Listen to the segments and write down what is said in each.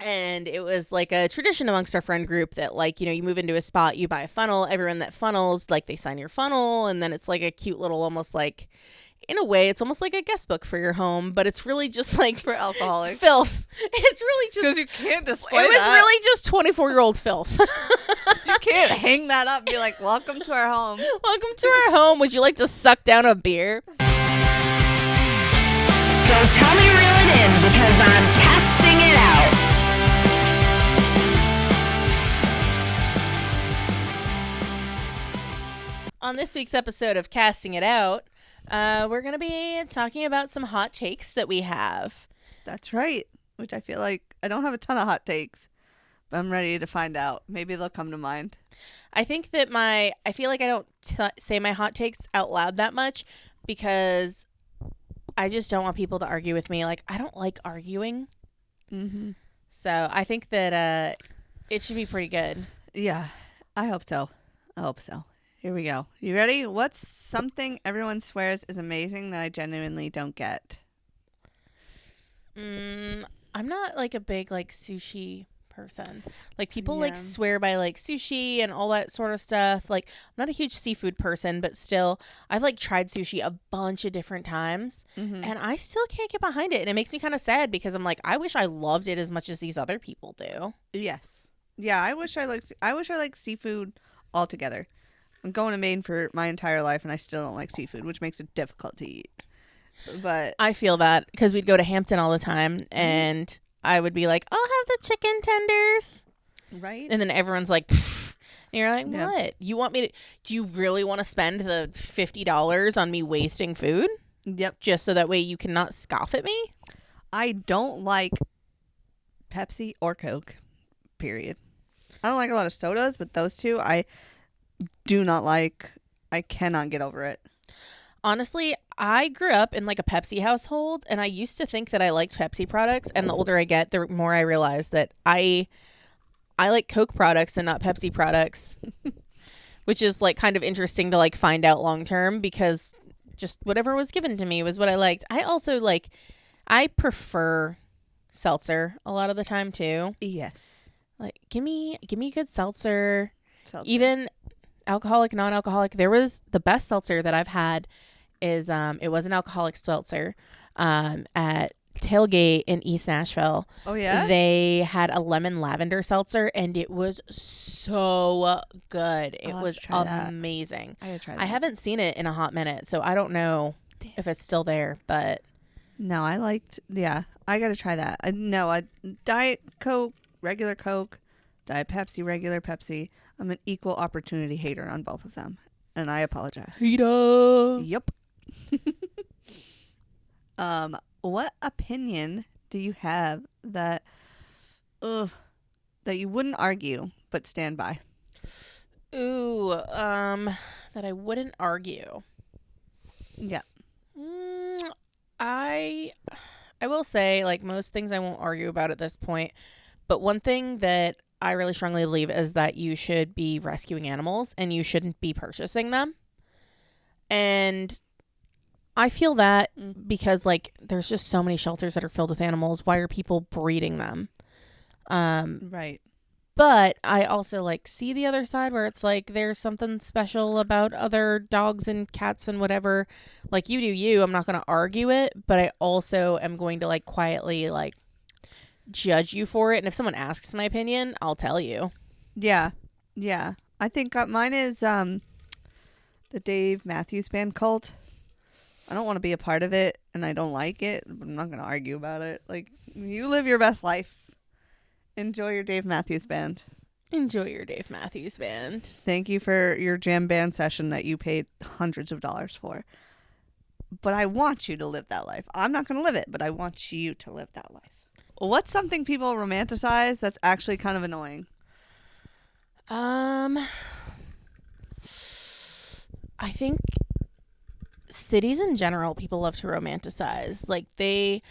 And it was like a tradition amongst our friend group that, like, you know, you move into a spot, you buy a funnel, everyone that funnels, like, they sign your funnel, and then it's like a cute little, almost like, in a way, it's almost like a guest book for your home, but it's really just like For alcoholics. filth. It's really just, Because you can't display it was that. really just 24-year-old filth. You can't hang that up and be like, welcome to our home. Welcome to our home. Would you like to suck down a beer? So tell me reel it in, because I'm casting it out. On this week's episode of Casting It Out, we're going to be talking about some hot takes that we have. That's right. Which I feel like I don't have a ton of hot takes, but I'm ready to find out. Maybe they'll come to mind. I think that I feel like I don't say my hot takes out loud that much because I just don't want people to argue with me. Like, I don't like arguing. Mm-hmm. So I think that it should be pretty good. Yeah, I hope so. Here we go. You ready? What's something everyone swears is amazing that I genuinely don't get? I'm not like a big like sushi person. Like people Yeah. like swear by like sushi and all that sort of stuff. Like I'm not a huge seafood person, but still I've like tried sushi a bunch of different times and I still can't get behind it. And it makes me kind of sad because I'm like, I wish I loved it as much as these other people do. Yes. Yeah, I wish I liked seafood altogether. I'm going to Maine for my entire life and I still don't like seafood, which makes it difficult to eat. But I feel that because we'd go to Hampton all the time and I would be like, I'll have the chicken tenders. right? And then everyone's like, pfft. And you're like, Yeah. what? You want me to, do you really want to spend the $50 on me wasting food? Yep. Just so that way you cannot scoff at me? I don't like Pepsi or Coke, period. I don't like a lot of sodas, but those two I do not like. I cannot get over it. Honestly, I grew up in like a Pepsi household and I used to think that I liked Pepsi products, and the older I get, the more I realize that I like Coke products and not Pepsi products. Which is like kind of interesting to like find out long term because just whatever was given to me was what I liked. I also I prefer seltzer a lot of the time too. Yes. Like give me a good seltzer. Seltzer. Even alcoholic, non-alcoholic. There was the best seltzer that I've had is it was an alcoholic seltzer at Tailgate in East Nashville. Oh yeah. They had a lemon lavender seltzer and it was so good. It I'll have was to try that. amazing. I gotta try that. I haven't seen it in a hot minute, so I don't know if it's still there, but No, I liked. Yeah, I gotta try that. Diet Coke, regular Coke, Diet Pepsi, regular Pepsi. I'm an equal opportunity hater on both of them, and I apologize. Yep. What opinion do you have that you wouldn't argue but stand by? Ooh, that I wouldn't argue. Yeah. I will say, like most things I won't argue about at this point, but one thing that I really strongly believe is that you should be rescuing animals and you shouldn't be purchasing them. And I feel that because like there's just so many shelters that are filled with animals. Why are people breeding them? Right. But I also like see the other side where it's like there's something special about other dogs and cats and whatever. Like you do you. I'm not going to argue it, but I also am going to like quietly like judge you for it. And if someone asks my opinion, I'll tell you. Yeah. Yeah. I think mine is the Dave Matthews Band cult. I don't want to be a part of it and I don't like it, but I'm not going to argue about it. Like, you live your best life. Enjoy your Dave Matthews Band. Enjoy your Dave Matthews Band. Thank you for your jam band session that you paid hundreds of dollars for. But I want you to live that life. I'm not going to live it, but I want you to live that life. What's something people romanticize that's actually kind of annoying? I think cities in general, people love to romanticize. Like they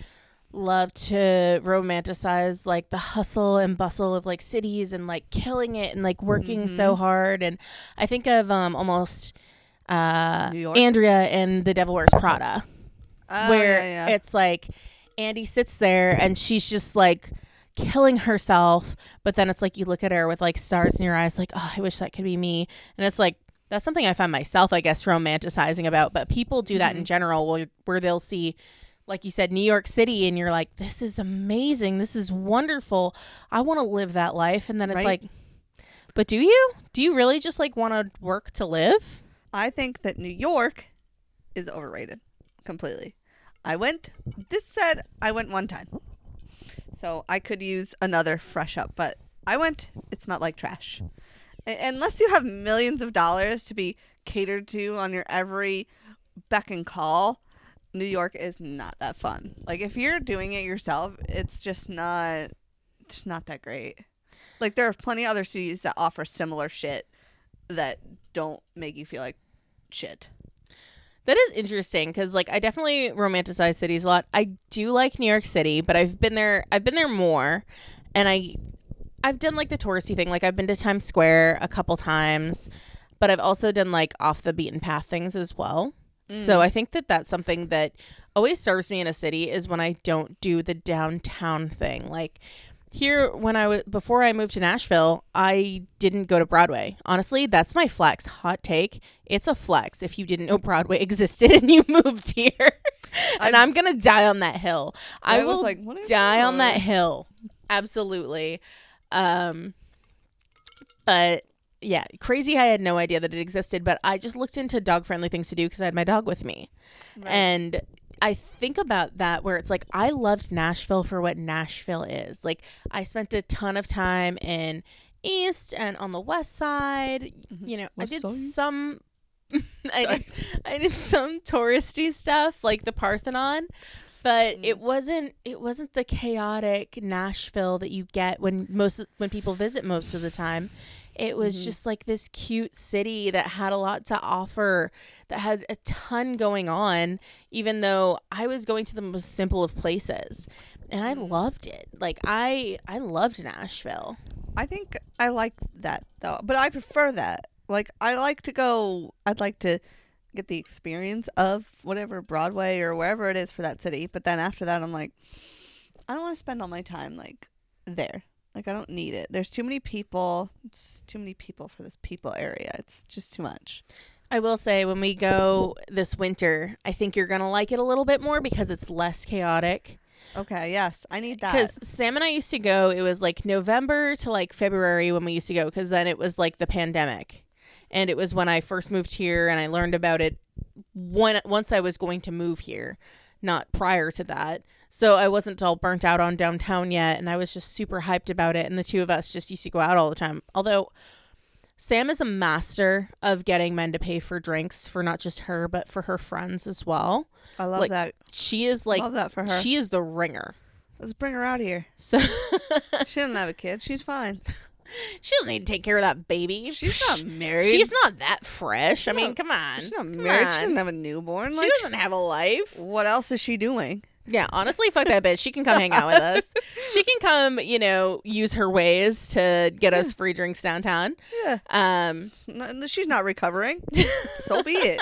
love to romanticize like the hustle and bustle of like cities and like killing it and like working so hard. And I think of almost New York? Andrea and The Devil Wears Prada, Oh, where yeah. it's like Andy sits there and she's just like killing herself, but then it's like you look at her with like stars in your eyes, like, oh, I wish that could be me. And it's like, that's something I find myself, I guess, romanticizing about. But people do that in general, where they'll see, like you said, New York City, and you're like, this is amazing, this is wonderful, I want to live that life. And then it's like, but do you really just like want to work to live? I think that New York is overrated completely. I went one time, so I could use another fresh up, but I went, it smelled like trash. Unless you have millions of dollars to be catered to on your every beck and call, New York is not that fun. Like, if you're doing it yourself, it's just not that great. Like, there are plenty of other cities that offer similar shit that don't make you feel like shit. That is interesting, because like I definitely romanticize cities a lot. I do like New York City, but I've been there more, and I've done like the touristy thing. Like, I've been to Times Square a couple times, but I've also done like off the beaten path things as well. So I think that that's something that always serves me in a city, is when I don't do the downtown thing. Like, here, before I moved to Nashville, I didn't go to Broadway. Honestly, that's my flex. Hot take. It's a flex if you didn't know Broadway existed and you moved here. And I'm going to die on that hill. I will die on that hill. Absolutely. But yeah, crazy. I had no idea that it existed, but I just looked into dog friendly things to do because I had my dog with me. Right. And I think about that, where it's like, I loved Nashville for what Nashville is. Like, I spent a ton of time in East and on the West Side. You know, I did some touristy stuff, like the Parthenon, but it wasn't the chaotic Nashville that you get when people visit most of the time. It was just like this cute city that had a lot to offer, that had a ton going on, even though I was going to the most simple of places. And I loved it. Like, I loved Nashville. I think I like that, though. But I prefer that. Like, I'd like to get the experience of whatever Broadway or wherever it is for that city. But then after that, I'm like, I don't want to spend all my time, like, there. Like, I don't need it. There's too many people. It's too many people for this people area. It's just too much. I will say, when we go this winter, I think you're going to like it a little bit more because it's less chaotic. Okay, yes. I need that. Because Sam and I used to go, it was like November to like February when we used to go, because then it was like the pandemic. And it was when I first moved here, and I learned about it once I was going to move here, not prior to that. So I wasn't all burnt out on downtown yet, and I was just super hyped about it. And the two of us just used to go out all the time. Although Sam is a master of getting men to pay for drinks for not just her, but for her friends as well. I love that. She is like, love that for her. She is the ringer. Let's bring her out here. So she doesn't have a kid. She's fine. She doesn't need to take care of that baby. She's not married. She's not that fresh. I mean, come on. She's not married. She doesn't have a newborn. She doesn't have a life. What else is she doing? Yeah, honestly, fuck that bitch. She can come hang out with us. She can come, use her ways to get us free drinks downtown. Yeah. She's not recovering. So be it.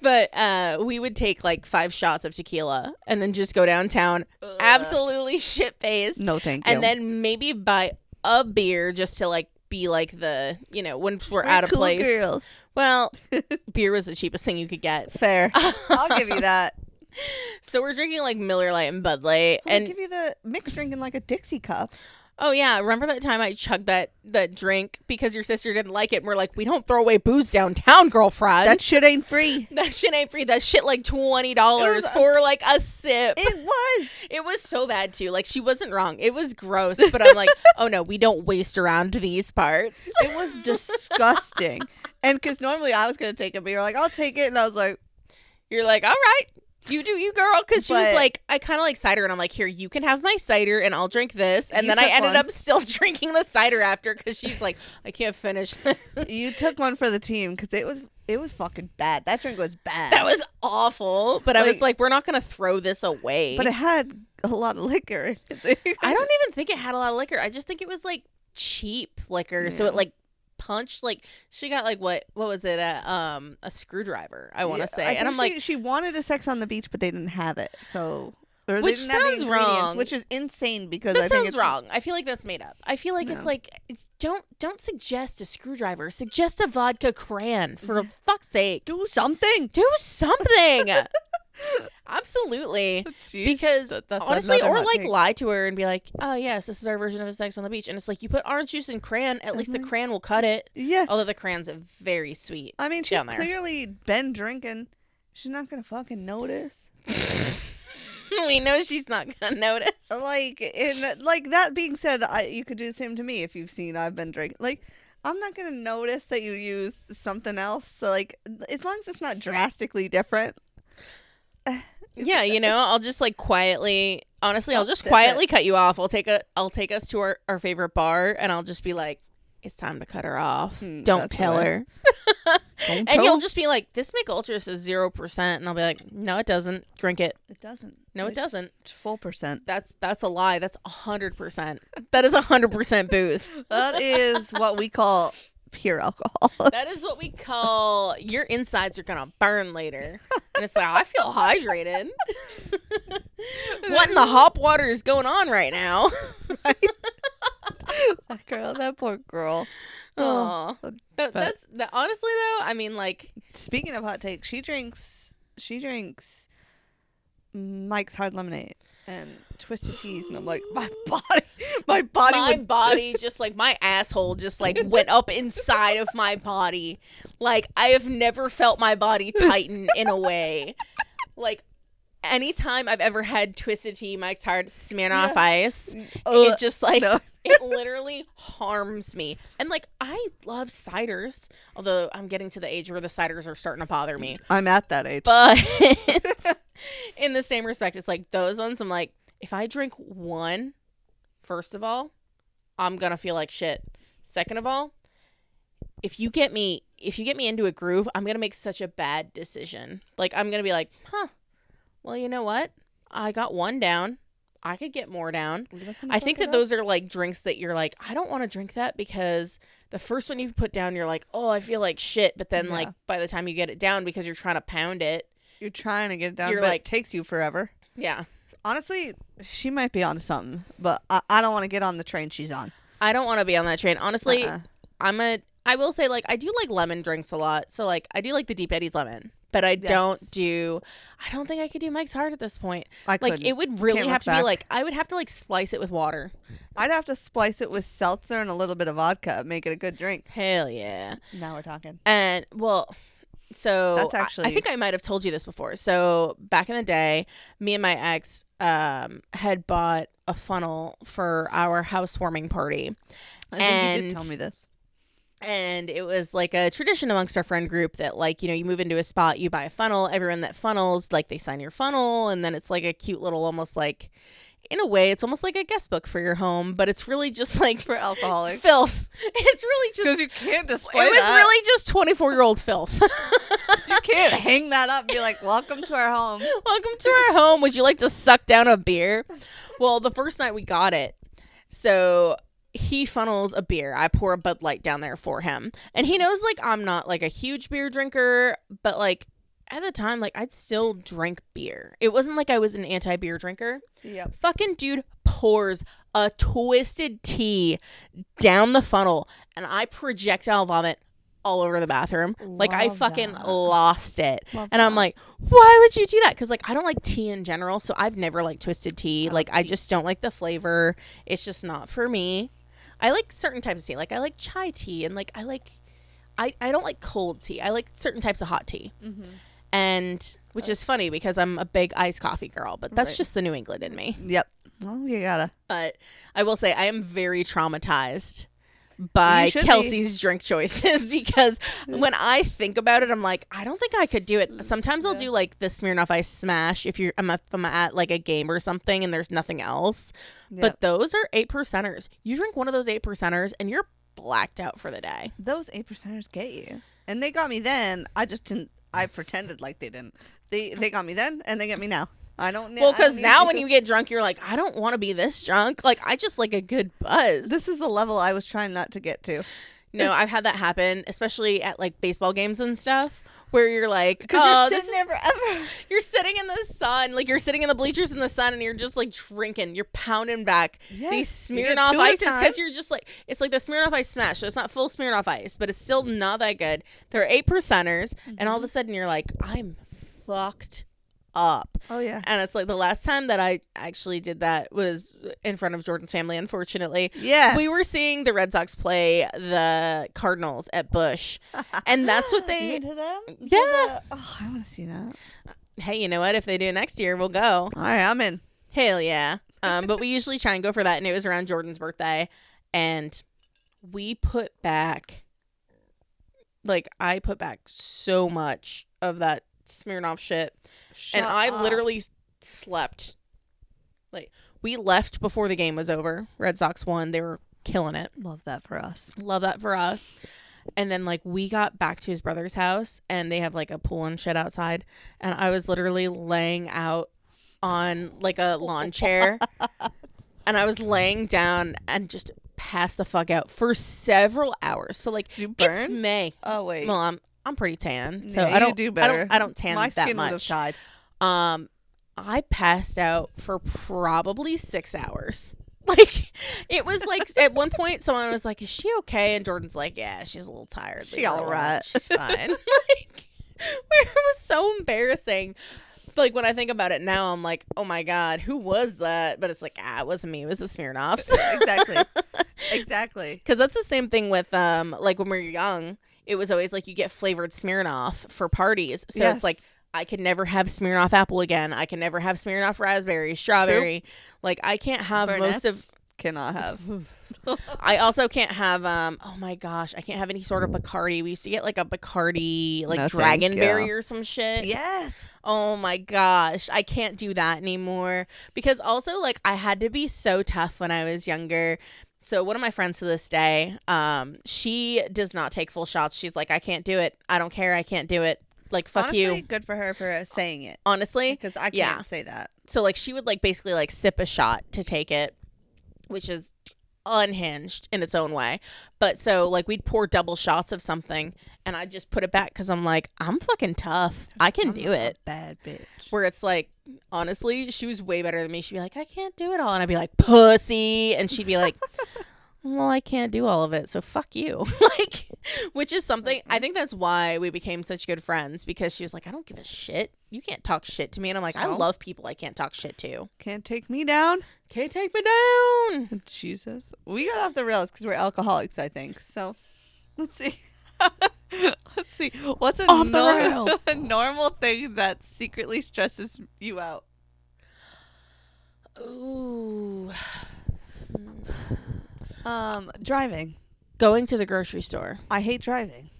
But we would take like 5 shots of tequila and then just go downtown, absolutely shit-faced. No, thank you. And then maybe buy a beer just to like be like the, when we're out of cool place. Girls. Well, beer was the cheapest thing you could get. Fair. I'll give you that. So we're drinking like Miller Lite and Bud Light. I'll give you the mixed drink in like a Dixie cup. Oh, yeah. Remember that time I chugged that drink because your sister didn't like it? And we're like, we don't throw away booze downtown, girlfriend. That shit ain't free. That shit ain't free. That shit like $20 for like a sip. It was. It was so bad, too. Like, she wasn't wrong. It was gross. But I'm like, oh, no, we don't waste around these parts. It was disgusting. And because normally I was going to take a beer. Like, I'll take it. And I was like. You're like, all right. You do you, girl. Because she was like, I kind of like cider. And I'm like, here, you can have my cider and I'll drink this. And then I ended up still drinking the cider after because she's like, I can't finish this. You took one for the team because it was fucking bad. That drink was bad. That was awful. But I was like, we're not going to throw this away. But it had a lot of liquor. I don't even think it had a lot of liquor. I just think it was like cheap liquor. Yeah. So it like punched, like she got like what was it, a screwdriver, I want to say. And I'm like, she wanted a Sex on the Beach, but they didn't have it. So Or Which they didn't have the sounds ingredients, wrong. which is insane because That I think sounds it's wrong. I feel like that's made up. I feel like No. don't suggest a screwdriver. Suggest a vodka crayon, for fuck's sake. Do something. Do something. Absolutely. Jeez, Because that's honestly, another or hot like take. lie to her and be like, oh yes, this is our version of a sex on the beach. And it's like, you put orange juice in crayon, at least the crayon will cut it. Yeah. Although the crayon's very sweet. I mean, she's down there. clearly been drinking. She's not gonna fucking notice. We know she's not going to notice. Like that being said, you could do the same to me if you've seen I've been drinking. Like, I'm not gonna notice that you use something else. So like, as long as it's not drastically different. Yeah, I'll just like quietly, honestly, I'll just sip quietly cut you off. I'll take us to our favorite bar, and I'll just be like, it's time to cut her off. Don't that's tell right. her. Don't And tell. you'll just be like, this Mick Ultra says 0%. And I'll be like, no, it doesn't. Drink it. It doesn't. No, it It's doesn't. Full percent. That's a lie. That's 100%. That is 100% booze. That is what we call pure alcohol. That is what we call, your insides are going to burn later. And it's like, I feel hydrated. What in the hop water is going on right now? That poor girl. Oh, but- honestly though. I mean, like, Speaking of hot takes, she drinks Mike's Hard Lemonade and Twisted Teas, and I'm like, my body my would body just like my asshole just like went up inside of my body. Like, I have never felt my body tighten in a way. Like, anytime I've ever had Twisted Tea, Mike's Hard, Smirnoff Ice, it just like no. it literally harms me. And like, I love ciders, although I'm getting to the age where the ciders are starting to bother me. I'm at that age. But in the same respect, it's like those ones, I'm like, if I drink one, first of all, I'm gonna feel like shit. Second of all, if you get me into a groove, I'm gonna make such a bad decision. Like, I'm gonna be like, well, you know what? I got one down. I could get more down. I think that those are like drinks that you're like, I don't want to drink that, because the first one you put down, you're like, oh, I feel like shit. But then like by the time you get it down, because you're trying to pound it, You're trying to get it down, You're but like- it takes you forever. yeah. Honestly, she might be onto something, but I don't want to get on the train she's on. I don't want to be on that train. Honestly, Uh-uh. I will say, like, I do like lemon drinks a lot. So like, I do like the Deep Eddies lemon, but I don't think I could do Mike's Hard at this point. I Like, couldn't. it would really Can't have look to be back. like, I would have to like splice it with water. I'd have to splice it with seltzer and a little bit of vodka, make it a good drink. Hell yeah. Now we're talking. And well, so That's I actually- think I might have told you this before. So back in the day, me and my ex had bought a funnel for our housewarming party. I think you did And- tell me this. And it was like a tradition amongst our friend group that, like, you move into a spot, you buy a funnel, everyone that funnels, like, they sign your funnel, and then it's like a cute little, almost like, in a way, it's almost like a guest book for your home, but it's really just like For alcoholics. filth. It's really just, you can't it display was that. really just 24-year-old filth. You can't hang that up and be like, welcome to our home. Welcome to our home. Would you like to suck down a beer? Well, the first night we got it, so he funnels a beer. I pour a Bud Light down there for him. And he knows, like, I'm not, like, a huge beer drinker, but, like, at the time, like, I'd still drink beer. It wasn't like I was an anti-beer drinker. Yep. Fucking dude pours a Twisted Tea down the funnel, and I projectile vomit all over the bathroom. Like, I Love fucking that. lost it. Love And I'm that. like, why would you do that? Because, like, I don't like tea in general, so I've never liked Twisted Tea. Like, I just don't like the flavor. It's just not for me. I like certain types of tea. Like, I like chai tea, and, like, I don't like cold tea. I like certain types of hot tea. Mm-hmm. And, which is funny because I'm a big iced coffee girl, but that's Right. just the New England in me. Yep. Well, you gotta. But I will say I am very traumatized by You should be. Kelsey's drink choices because when I think about it, I'm like, I don't think I could do it. Sometimes I'll do like the Smirnoff Ice Smash if I'm at like a game or something and there's nothing else. But Yep. those are 8%ers. You drink one of those 8%ers and you're blacked out for the day. Those 8%ers get you. And they got me then. I just didn't. I pretended like they didn't. They got me then, and they get me now. I don't know. Well, because now when you get drunk, you're like, I don't want to be this drunk. Like, I just like a good buzz. This is the level I was trying not to get to. No, I've had that happen, especially at like baseball games and stuff, where you're like, Because oh, you're sitting there forever. you're sitting in the sun, like you're sitting in the bleachers in the sun, and you're just like drinking. You're pounding back these you get Smirnoff 2 at a ices time. because you're just like, it's like the Smirnoff Ice Smash. So it's not full Smirnoff Ice, but it's still not that good. They're 8%ers, and all of a sudden you're like, I'm fucked up. Oh yeah. And it's like the last time that I actually did that was in front of Jordan's family, unfortunately. Yes. We were seeing the Red Sox play the Cardinals at Busch. And that's what You they... went to them? Yeah. Oh, I want to see that. Hey, you know what? If they do next year, we'll go. All right, I'm in. Hell yeah. But we usually try and go for that. And it was around Jordan's birthday. And we put back... Like, I put back so much of that Smirnoff shit. And I literally slept. Like, we left before the game was over. Red Sox won. They were killing it. Love that for us. Love that for us. And then, like, we got back to his brother's house, and they have, like, a pool and shit outside. And I was literally laying out on, like, a lawn chair. And I was laying down and just passed the fuck out for several hours. So, like, Did you it's burn? May. Oh wait. Well, I'm pretty tan, so Yeah, I don't you do better. I don't tan My that skin would have much. died. I passed out for probably 6 hours. Like, it was like at one point someone was like, "Is she okay?" And Jordan's like, "Yeah, she's a little tired. She Leave her all alone. right." She's fine." Like, it was so embarrassing. Like, when I think about it now, I'm like, "Oh my god, who was that?" But it's like, it wasn't me. It was the Smirnoffs. Exactly. Exactly. Because that's the same thing with like when we were young. It was always like you get flavored Smirnoff for parties. So Yes. it's like I could never have Smirnoff apple again. I can never have Smirnoff raspberry, strawberry. Like I can't have most of. Burnett's cannot have. I also can't have oh my gosh, I can't have any sort of Bacardi. We used to get like a Bacardi like No, thank Dragonberry you. or some shit. Yes. Oh my gosh, I can't do that anymore because also like I had to be so tough when I was younger. So one of my friends to this day, she does not take full shots. She's like, I can't do it. I don't care. I can't do it. Like, fuck Honestly, you. good for her for saying it. Honestly. Because I can't Yeah. say that. So like she would like basically like sip a shot to take it, which is unhinged in its own way. But so like we'd pour double shots of something and I'd just put it back because I'm like, I'm fucking tough. I can do it. Bad bitch. Where it's like, honestly, she was way better than me. She'd be like, I can't do it all. And I'd be like, pussy. And she'd be like, well, I can't do all of it. So fuck you. Like, which is something, I think that's why we became such good friends because she was like, I don't give a shit. You can't talk shit to me. And I'm like, I So? love people I can't talk shit to. Can't take me down. Can't take me down. Jesus. We got off the rails because we're alcoholics, I think. So let's see. Let's see. What's a, Off the rails. a normal thing that secretly stresses you out? Ooh. Driving. Going to the grocery store. I hate driving.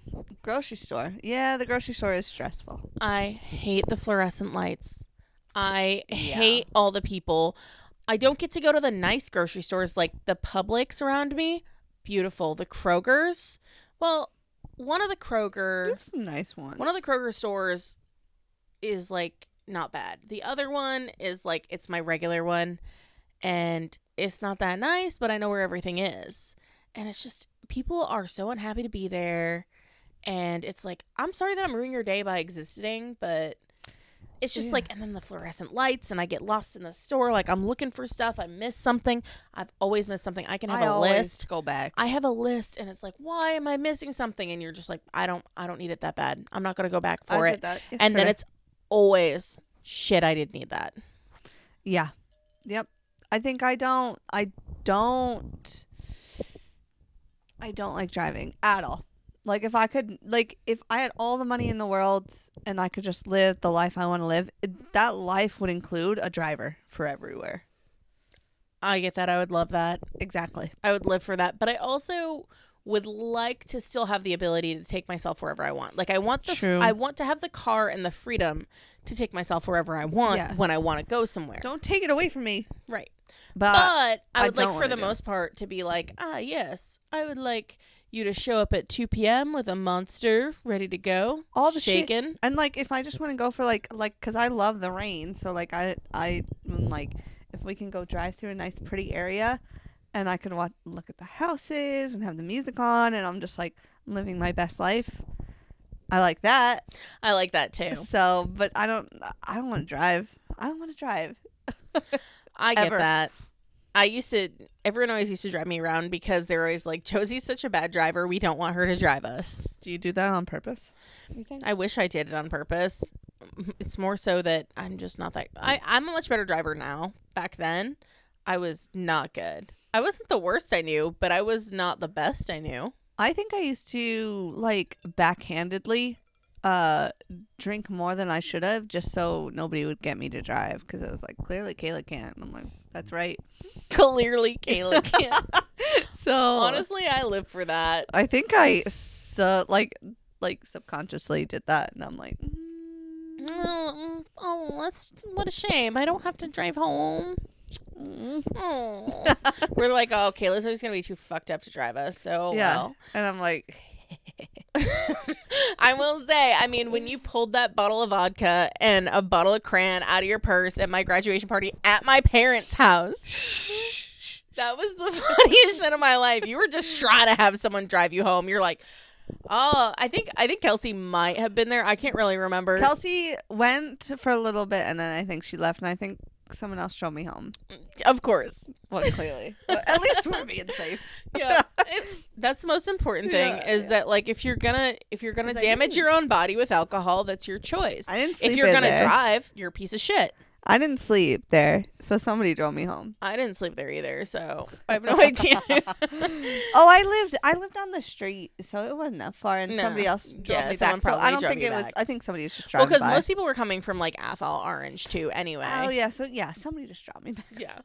Grocery store. Yeah, the grocery store is stressful. I hate the fluorescent lights. I hate all the people. I don't get to go to the nice grocery stores like the Publix around me. Beautiful. The Krogers. Well, one of the You Kroger have some nice ones. one of the Kroger stores is like not bad. The other one is like it's my regular one and it's not that nice, but I know where everything is. And it's just people are so unhappy to be there. And it's like, I'm sorry that I'm ruining your day by existing, but it's just like, and then the fluorescent lights, and I get lost in the store. Like, I'm looking for stuff. I miss something. I've always missed something. I can have I a always list. go back. I have a list, and it's like, why am I missing something? And you're just like, I don't need it that bad. I'm not gonna go back for I it. did that And then yesterday. it's always shit. I didn't need that. Yeah. Yep. I think I don't like driving at all. Like if I had all the money in the world and I could just live the life I want to live, that life would include a driver for everywhere. I get that. I would love that. Exactly. I would live for that. But I also would like to still have the ability to take myself wherever I want. Like I want True. I want to have the car and the freedom to take myself wherever I want Yeah. when I want to go somewhere. Don't take it away from me. Right. But But I I would like don't for wanna the do. most part to be like, yes, I would like you to show up at 2 p.m. with a monster ready to go. all the shit. shaken. And like if I just want to go for like cuz I love the rain, so like I like if we can go drive through a nice pretty area and I can look at the houses and have the music on and I'm just like living my best life. I like that. I like that too. So, but I don't want to drive. I don't want to drive. I get Ever. that. Everyone always used to drive me around because they're always like, Josie's such a bad driver. We don't want her to drive us. Do you do that on purpose? You think? I wish I did it on purpose. It's more so that I'm just not that. I'm a much better driver now. Back then, I was not good. I wasn't the worst I knew, but I was not the best I knew. I think I used to like backhandedly drink more than I should have just so nobody would get me to drive because it was like clearly Kayla can't. And I'm like, that's right. Clearly, Kayla can't. So Honestly, I live for that. I think I like subconsciously did that, and I'm like, What a shame. I don't have to drive home. Oh. We're like, oh, Kayla's always gonna be too fucked up to drive us. So yeah. well. And I'm like, I will say, I mean, when you pulled that bottle of vodka and a bottle of crayon out of your purse at my graduation party at my parents' house, that was the funniest shit of my life. You were just trying to have someone drive you home. You're like, oh, I think Kelsey might have been there. I can't really remember. Kelsey went for a little bit, and then I think she left, and I think someone else drove me home. Of course. Well, clearly. Well, at least we're being safe. Yeah. That's the most important thing is that like if you're gonna damage your own body with alcohol, that's your choice. I didn't sleep if you're in gonna there. drive, you're a piece of shit. I didn't sleep there, so somebody drove me home. I didn't sleep there either, so I have no idea. Oh, I lived on the street, so it wasn't that far, and No. somebody else drove Yeah, me someone back. So I probably don't drove think you it was. back. I think somebody was just Well, driving because by. most people were coming from like Athol Orange too anyway. Oh yeah, so yeah, somebody just dropped me back. Yeah.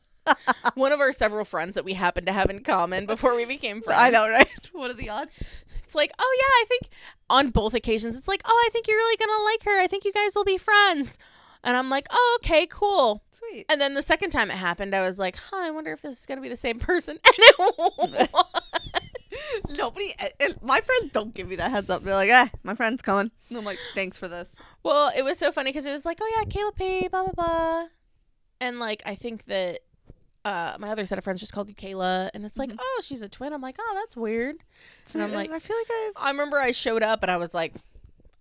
One of our several friends that we happened to have in common before we became friends. I know, right? What are the odds? It's like, oh yeah, I think on both occasions, it's like, oh, I think you're really gonna like her. I think you guys will be friends. And I'm like, oh, okay, cool. Sweet. And then the second time it happened, I was like, I wonder if this is gonna be the same person. And it was. Nobody, my friends don't give me that heads up. They're like, my friend's coming. And I'm like, thanks for this. Well, it was so funny because it was like, oh yeah, Kayla P, blah blah blah, and like I think that my other set of friends just called you Kayla, and it's like, oh, she's a twin. I'm like, oh, that's weird. And I'm like, I feel like I remember I showed up and I was like,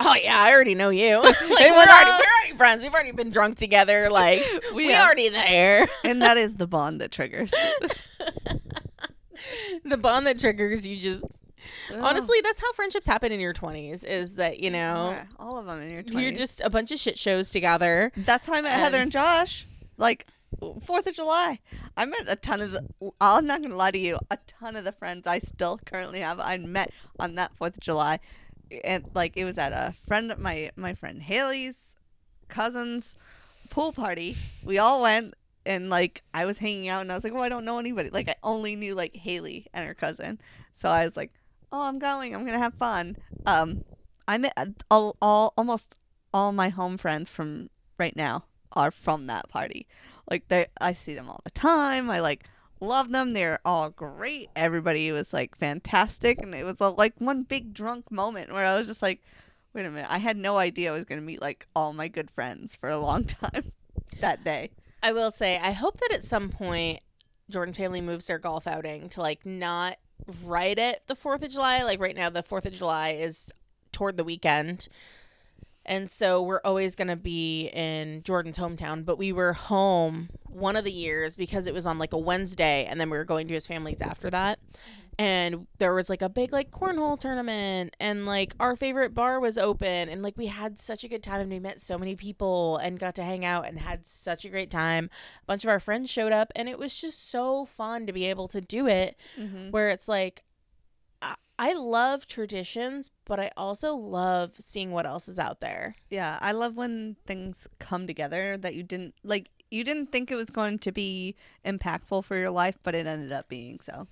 oh yeah, I already know you. Like Hey, we're what up? already friends. We've already been drunk together. Like we have. already there. and that is the bond that triggers. The bond that triggers you just. Honestly, that's how friendships happen in your 20s. Is that you know Yeah, all of them in your 20s. you're just a bunch of shit shows together. That's how I met Heather and Josh. Like 4th of July. I met a ton of I'm not gonna lie to you, a ton of the friends I still currently have I met on that 4th of July. And like it was at a friend my friend Haley's cousin's pool party. We all went and like I was hanging out and I was like, oh, I don't know anybody. Like I only knew like Haley and her cousin. So I was like, oh, I'm gonna have fun. I met almost all my home friends from right now are from that party. Like I see them all the time. I like love them. They're all great. Everybody was like fantastic, and it was like one big drunk moment where I was just like, wait a minute, I had no idea I was gonna meet like all my good friends for a long time that day. I will say, I hope that at some point Jordan Taylor moves their golf outing to like not right at the 4th of July. Like right now, the 4th of July is toward the weekend. And so we're always going to be in Jordan's hometown. But we were home one of the years because it was on like a Wednesday. And then we were going to his family's after that. And there was like a big like cornhole tournament. And like our favorite bar was open. And like we had such a good time. And we met so many people and got to hang out and had such a great time. A bunch of our friends showed up. And it was just so fun to be able to do it. Where it's like, I love traditions, but I also love seeing what else is out there. Yeah, I love when things come together that you didn't think it was going to be impactful for your life, but it ended up being so.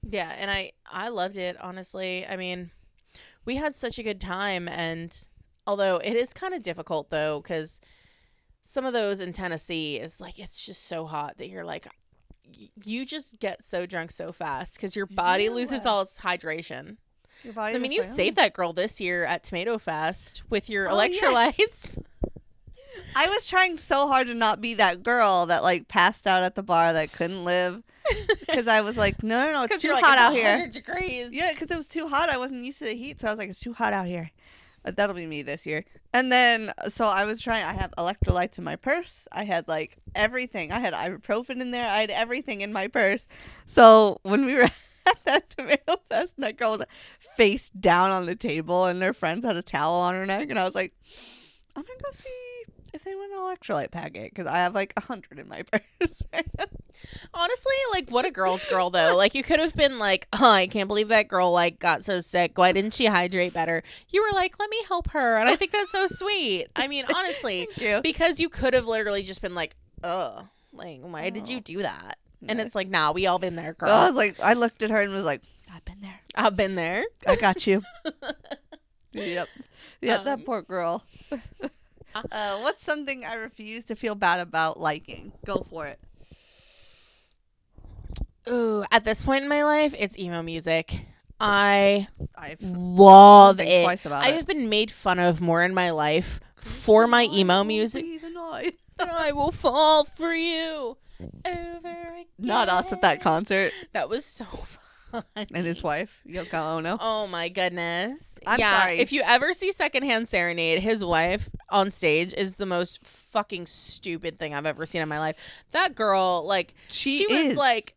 Yeah, and I loved it, honestly. I mean, we had such a good time, and although it is kind of difficult, though, because some of those in Tennessee is like, it's just so hot that you're like, you just get so drunk so fast because your body loses all its hydration. Your body I mean, you saved that girl this year at Tomato Fest with your Oh, yeah. electrolytes. I was trying so hard to not be that girl that like passed out at the bar that couldn't live because I was like, no, it's too you're like, hot it's out here. 100 degrees. Yeah, because it was too hot. I wasn't used to the heat, so I was like, it's too hot out here. That'll be me this year. And then, so I was trying. I have electrolytes in my purse. I had like everything. I had ibuprofen in there. I had everything in my purse. So when we were at that tomato fest, and that girl was face down on the table, and their friends had a towel on her neck, and I was like, I'm gonna go see if they want an electrolyte packet because I have like 100 in my purse. Honestly, like, what a girl's girl, though. Like, you could have been like, oh, I can't believe that girl, like, got so sick. Why didn't she hydrate better? You were like, let me help her. And I think that's so sweet. I mean, honestly, because you could have literally just been like, ugh, like, why did you do that? And it's like, nah, we all been there, girl. I was like, I looked at her and was like, I've been there. I've been there. I got you. Yep. Yeah, that poor girl. What's something I refuse to feel bad about liking? Go for it. Ooh, at this point in my life, it's emo music. I I've love think it. twice about I it. have been made fun of more in my life for my emo music. And I will fall for you over again. Not us at that concert. That was so fun. And his wife, Yoko Ono. Oh my goodness. I'm yeah, sorry. if you ever see Secondhand Serenade, his wife on stage is the most fucking stupid thing I've ever seen in my life. That girl, like, she was like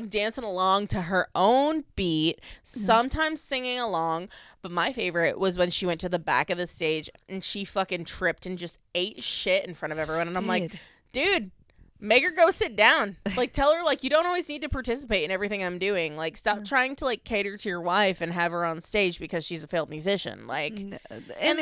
dancing along to her own beat, sometimes singing along. But my favorite was when she went to the back of the stage and she fucking tripped and just ate shit in front of everyone. And I'm like, dude, make her go sit down. Like, tell her, like, you don't always need to participate in everything I'm doing. Like, stop trying to, like, cater to your wife and have her on stage because she's a failed musician. Like, and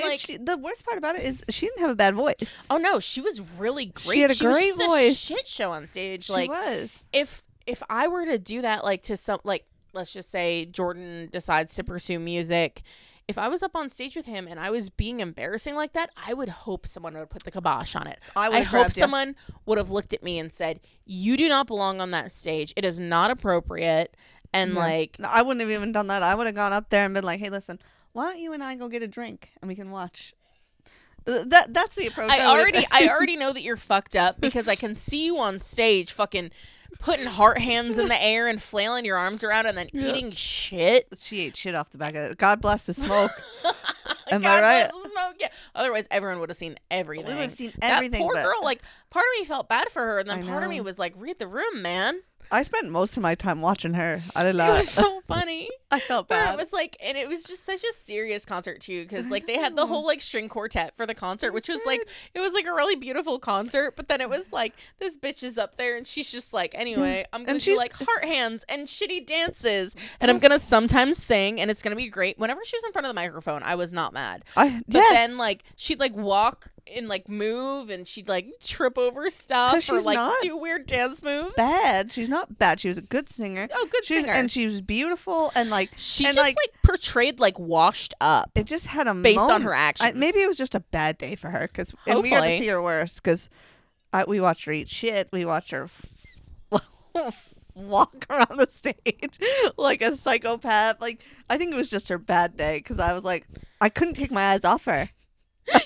like, the worst part about it is she didn't have a bad voice. oh no, she was really great. She had a was great just voice. a shit show on stage. She Like, was. if I were to do that, like, to some, like, let's just say Jordan decides to pursue music. If I was up on stage with him and I was being embarrassing like that, I would hope someone would put the kibosh on it. I hope someone would have looked at me and said, you do not belong on that stage. It is not appropriate. And like, no, I wouldn't have even done that. I would have gone up there and been like, hey, listen, why don't you and I go get a drink and we can watch. That's the approach. I already know that you're fucked up because I can see you on stage fucking putting heart hands in the air and flailing your arms around and then eating shit. She ate shit off the back of it. God bless the smoke. Am God I right? bless the smoke. Yeah. Otherwise, everyone would have seen everything. We would have seen everything. That poor but girl, like, part of me felt bad for her, and then I part of know. me was like, read the room, man. I spent most of my time watching her. I did It not. was so funny. I felt Where bad. it was like, and it was just such a serious concert too, because like they had the whole like string quartet for the concert, which was like, it was like a really beautiful concert. But then it was like this bitch is up there and she's just like, anyway, I'm gonna do like heart hands and shitty dances, and I'm gonna sometimes sing, and it's gonna be great. Whenever she was in front of the microphone, I was not mad. But then like she'd like walk and like move, and she'd like trip over stuff or like do weird dance moves. Bad. She's not bad. She was a good singer. Oh, good singer. And she was beautiful, and like she just like portrayed like washed up. It just had a based on her actions. Maybe it was just a bad day for her, because we got to see her worse, because we watched her eat shit. We watched her walk around the stage like a psychopath. Like, I think it was just her bad day, because I was like, I couldn't take my eyes off her.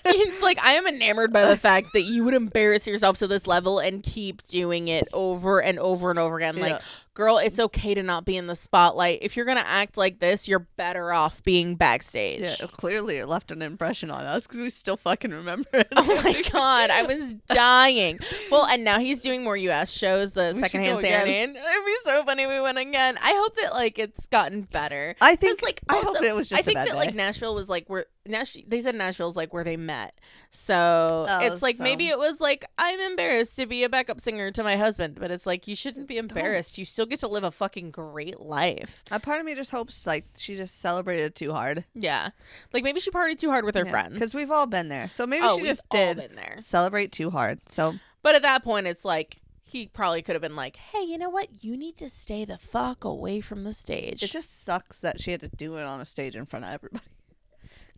It's like, I am enamored by the fact that you would embarrass yourself to this level and keep doing it over and over and over again. Like, girl, it's okay to not be in the spotlight. If you're going to act like this, you're better off being backstage. Yeah, clearly it left an impression on us, because we still fucking remember it. Oh my God, I was dying. Well, and now he's doing more US shows, the Secondhand Serenade. It'd be so funny if we went again. I hope that like it's gotten better. I think, like, I also, hope it was just I think a bad that day. like Nashville was like where they said Nashville's like where they met. So it's like maybe it was like, I'm embarrassed to be a backup singer to my husband, but it's like, you shouldn't be embarrassed. You still get to live a fucking great life. A part of me just hopes like she just celebrated too hard. Yeah, like maybe she partied too hard with her friends, because we've all been there. So maybe she just did been there. Celebrate too hard. So, but at that point, it's like he probably could have been like, hey, you know what? You need to stay the fuck away from the stage. it just sucks that she had to do it on a stage in front of everybody.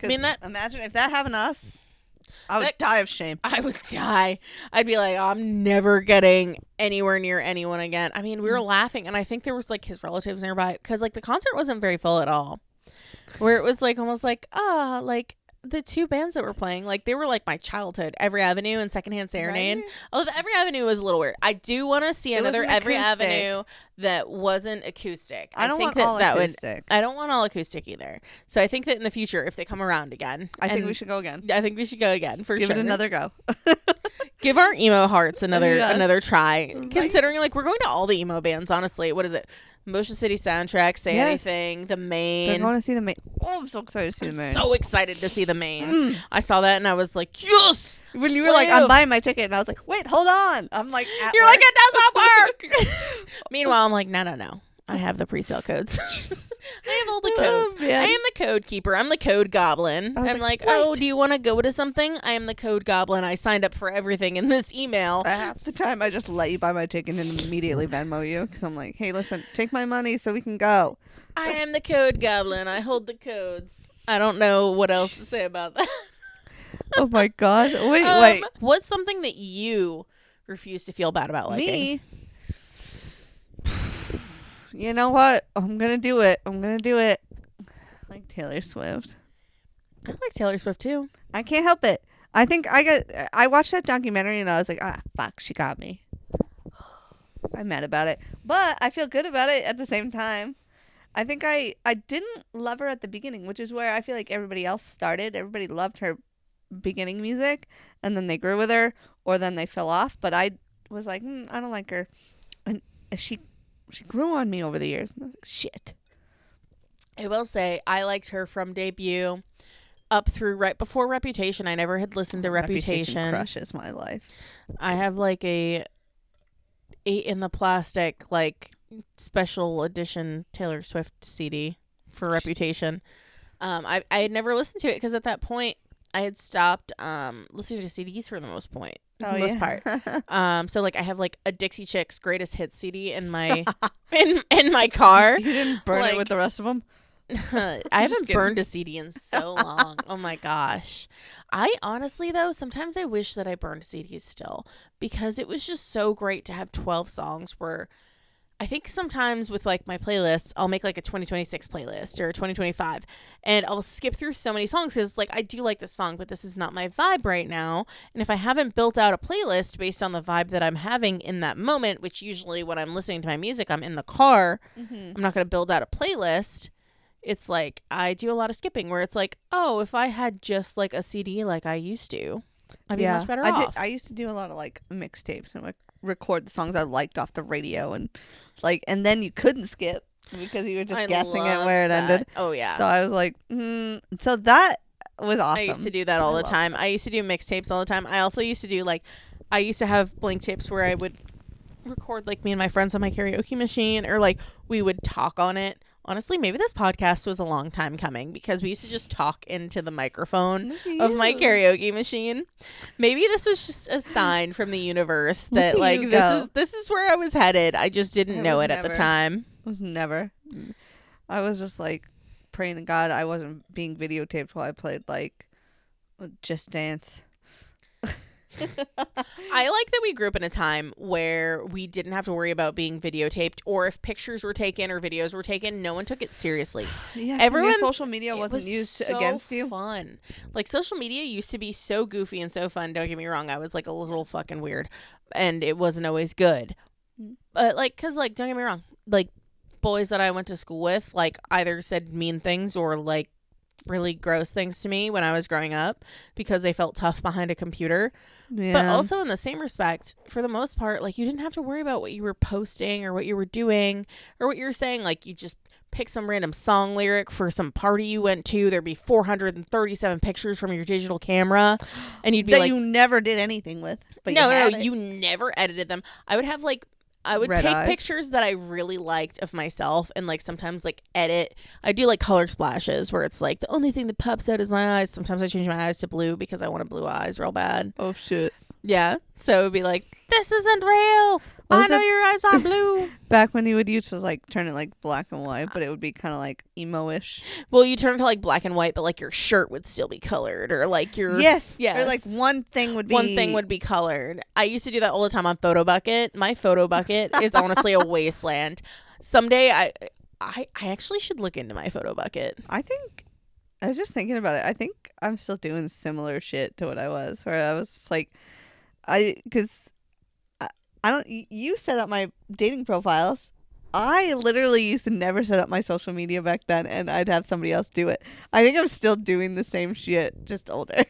I mean, imagine if that happened to us. I would die of shame. I would die. I'd be like, I'm never getting anywhere near anyone again. I mean, we were laughing, and I think there was like his relatives nearby, because like the concert wasn't very full at all. Where it was like almost like, like the two bands that were playing, like, they were like my childhood. Every Avenue and Secondhand Serenade. Right? Although the Every Avenue was a little weird. I do want to see It was another an Every acoustic. Avenue that wasn't acoustic. I don't think want all that acoustic. I don't want all acoustic either. So I think that in the future, if they come around again, I think and we should go again. I think we should go again for Give sure. it another go. Give our emo hearts another Yes. try. Right. Considering like we're going to all the emo bands, honestly. What is it? Motion City Soundtrack, Say Yes. Anything, The They're Main. going to see the main. Oh, I'm so excited to see the main. So excited to see The Main. I saw that and I was like, yes! When you were like, I'm Live. buying my ticket, and I was like, wait, hold on. I'm like, at You're work. like, it doesn't work! Meanwhile, I'm like, no. I have the pre-sale codes. I have all the codes. man. I am the code keeper. I'm the code goblin. I was I'm like, like, oh, "What?" do you want to go to something? I am the code goblin. I signed up for everything in this email. Half the time, I just let you buy my ticket and immediately Venmo you because I'm like, hey, listen, take my money so we can go. I am the code goblin. I hold the codes. I don't know what else to say about that. Oh my god! Wait. What's something that you refuse to feel bad about liking? Me? You know what? I'm gonna do it. Like Taylor Swift. I like Taylor Swift too. I can't help it. I think I watched that documentary and I was like, fuck, she got me. I'm mad about it, but I feel good about it at the same time. I think I didn't love her at the beginning, which is where I feel like everybody else started. Everybody loved her beginning music, and then they grew with her, or then they fell off. But I was like, I don't like her, and she grew on me over the years, and I was like, shit. I will say I liked her from debut up through right before Reputation. I never had listened to Reputation. Crushes my life. I have like a 8 in the plastic like special edition Taylor Swift CD for Reputation. I had never listened to it because at that point I had stopped listening to CDs for the most part. So like I have like a Dixie Chicks Greatest Hits CD in my in my car. You didn't burn Like- it with the rest of them? I haven't kidding. burned a CD in so long. Oh my gosh. I honestly though, sometimes I wish that I burned CDs still because it was just so great to have 12 songs where I think sometimes with like my playlists, I'll make like a 2026 playlist or a 2025 and I'll skip through so many songs because like I do like this song, but this is not my vibe right now. And if I haven't built out a playlist based on the vibe that I'm having in that moment, which usually when I'm listening to my music, I'm in the car, I'm not going to build out a playlist. It's like I do a lot of skipping where it's like, oh, if I had just like a CD like I used to, I'd be much better off. I used to do a lot of like mixtapes and like record the songs I liked off the radio and then you couldn't skip because you were just guessing at love where it that. ended. Oh yeah. So I was like, so that was awesome. I used to do that all the time. I used to do mixtapes all the time. I also used to do I used to have blank tapes where I would record like me and my friends on my karaoke machine or like we would talk on it. Honestly, maybe this podcast was a long time coming because we used to just talk into the microphone of my karaoke machine. Maybe this was just a sign from the universe that like this is where I was headed. I just didn't know it at the time. It was never. I was just like praying to God I wasn't being videotaped while I played like Just Dance. I like that we grew up in a time where we didn't have to worry about being videotaped or if pictures were taken or videos were taken, no one took it seriously. Yes, Everyone, your social media it wasn't was used so against you. Fun. Like social media used to be so goofy and so fun. Don't get me wrong. I was like a little fucking weird and it wasn't always good. But like, cause like, don't get me wrong. Like boys that I went to school with, like either said mean things or like really gross things to me when I was growing up because they felt tough behind a computer. Yeah. But also in the same respect, for the most part, like you didn't have to worry about what you were posting or what you were doing or what you were saying. Like you just pick some random song lyric for some party you went to. There'd be 437 pictures from your digital camera and you'd be that like, you never did anything with. But no, you you never edited them. I would have like, I would Red take eyes. pictures that I really liked of myself and like sometimes like edit. I do like color splashes where it's like the only thing that pops out is my eyes. Sometimes I change my eyes to blue because I wanted blue eyes real bad. Oh shit. Yeah. So it would be like, this isn't real. What I was know it? your eyes are blue. Back when you would used to like turn it like black and white, but it would be kind of like emo-ish. Well, you turn it to like black and white, but like your shirt would still be colored or like your Yes. Yes. Or like one thing would be colored. I used to do that all the time on Photo Bucket. My Photo Bucket is honestly a wasteland. Someday I actually should look into my Photo Bucket. I think I was just thinking about it. I think I'm still doing similar shit to what I was, where I was just like, because I don't. You set up my dating profiles. I literally used to never set up my social media back then, and I'd have somebody else do it. I think I'm still doing the same shit, just older.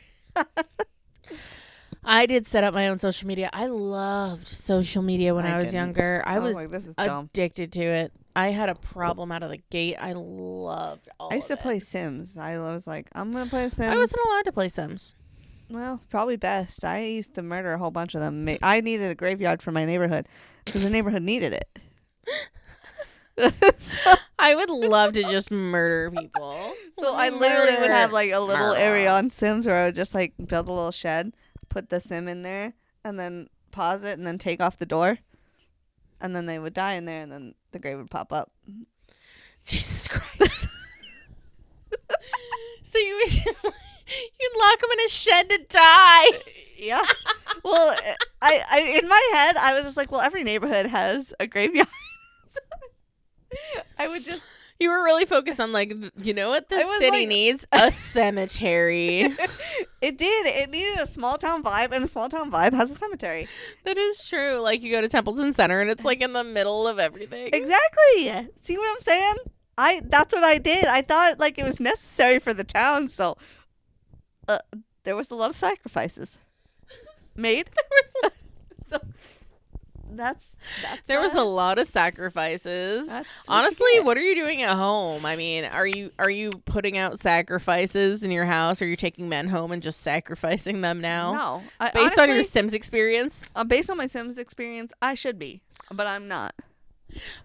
I did set up my own social media. I loved social media when I was didn't. younger. I was like, this is dumb. addicted to it. I had a problem out of the gate. I loved all I used to of it. play Sims. I was like, I'm gonna play Sims. I wasn't allowed to play Sims. Well, probably best. I used to murder a whole bunch of them. I needed a graveyard for my neighborhood because the neighborhood needed it. I would love to just murder people. So I literally would have like a little area on Sims where I would just like build a little shed, put the Sim in there, and then pause it and then take off the door. And then they would die in there and then the grave would pop up. Jesus Christ. So you would just you'd lock them in a shed to die. Yeah. Well, I in my head I was just like, well, every neighborhood has a graveyard. I would just. You were really focused on like, you know what this was city like- needs? A cemetery. It did. It needed a small town vibe, and a small town vibe has a cemetery. That is true. Like you go to Templeton Center and it's like in the middle of everything. Exactly. See what I'm saying? That's what I did. I thought like it was necessary for the town, so there was a lot of sacrifices made. So There was a lot of sacrifices. That's what Honestly, you get. what are you doing at home? I mean, are you putting out sacrifices in your house? Or are you taking men home and just sacrificing them now? No. Based on your Sims experience? Based on my Sims experience, I should be, but I'm not.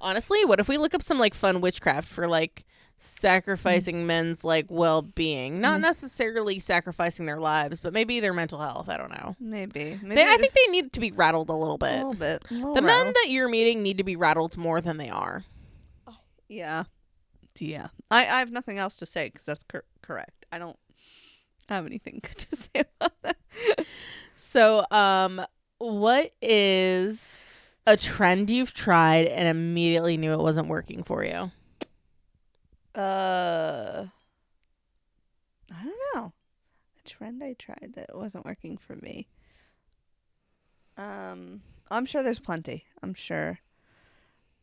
Honestly, what if we look up some like fun witchcraft for like sacrificing men's like well-being, not necessarily sacrificing their lives, but maybe their mental health. I don't know. Maybe I think they need to be rattled a little a bit. little bit. The men that you're meeting need to be rattled more than they are. Yeah. I have nothing else to say because that's correct. I don't have anything good to say about that. So, what is a trend you've tried and immediately knew it wasn't working for you? I don't know. A trend I tried that wasn't working for me. I'm sure there's plenty. I'm sure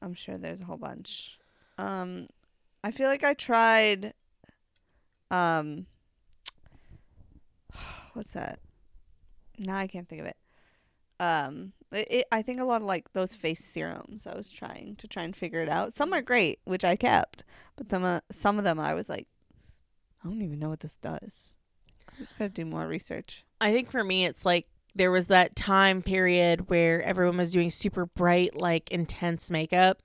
there's a whole bunch. I feel like I tried what's that? Nah, I can't think of it. I think a lot of like those face serums I was trying and figure it out. Some are great, which I kept, but some of them I was like, I don't even know what this does. I gotta do more research. I think for me, it's like there was that time period where everyone was doing super bright, like intense makeup.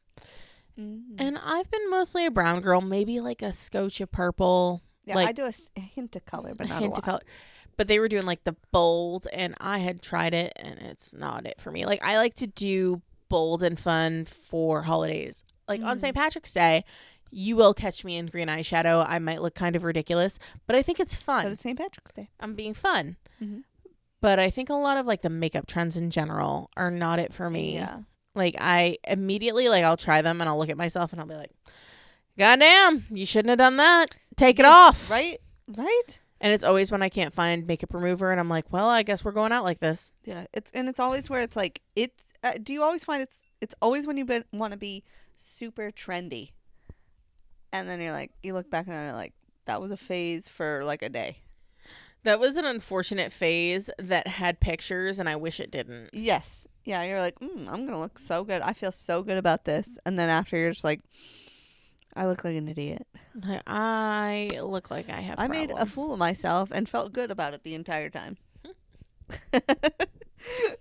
And I've been mostly a brown girl, maybe like a scotch of purple. Yeah, like I do a hint of color, but not hint a of lot. color. But they were doing like the bold, and I had tried it, and it's not it for me. Like I like to do bold and fun for holidays. Like on St. Patrick's Day, you will catch me in green eyeshadow. I might look kind of ridiculous, but I think it's fun. But it's St. Patrick's Day. I'm being fun. Mhm. But I think a lot of like the makeup trends in general are not it for me. Yeah. Like I immediately like I'll try them and I'll look at myself and I'll be like, goddamn, you shouldn't have done that. Take it off. Right? And it's always when I can't find makeup remover and I'm like, well, I guess we're going out like this. Yeah. It's always where it's like it's. Do you always find it's always when you want to be super trendy, and then you're like you look back and you're like that was a phase for like a day. That was an unfortunate phase that had pictures and I wish it didn't. Yes. Yeah, you're like, I'm going to look so good. I feel so good about this. And then after, you're just like, I look like an idiot. I look like I have I problems. made a fool of myself and felt good about it the entire time.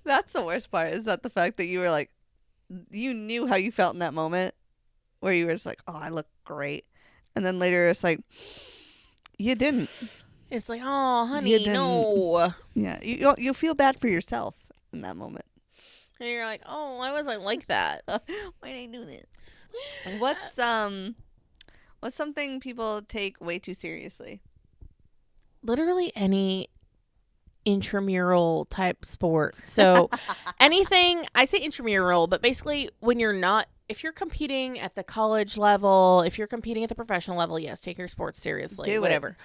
That's the worst part, is that the fact that you were like, you knew how you felt in that moment where you were just like, oh, I look great. And then later it's like, you didn't. It's like, oh, You honey, didn't. no. Yeah, you'll feel bad for yourself in that moment. And you're like, oh, why was I like that? Why did I do this? What's something people take way too seriously? Literally any intramural type sport. So anything, I say intramural, but basically when you're not if you're competing at the college level, if you're competing at the professional level, yes, take your sports seriously, Do it. whatever.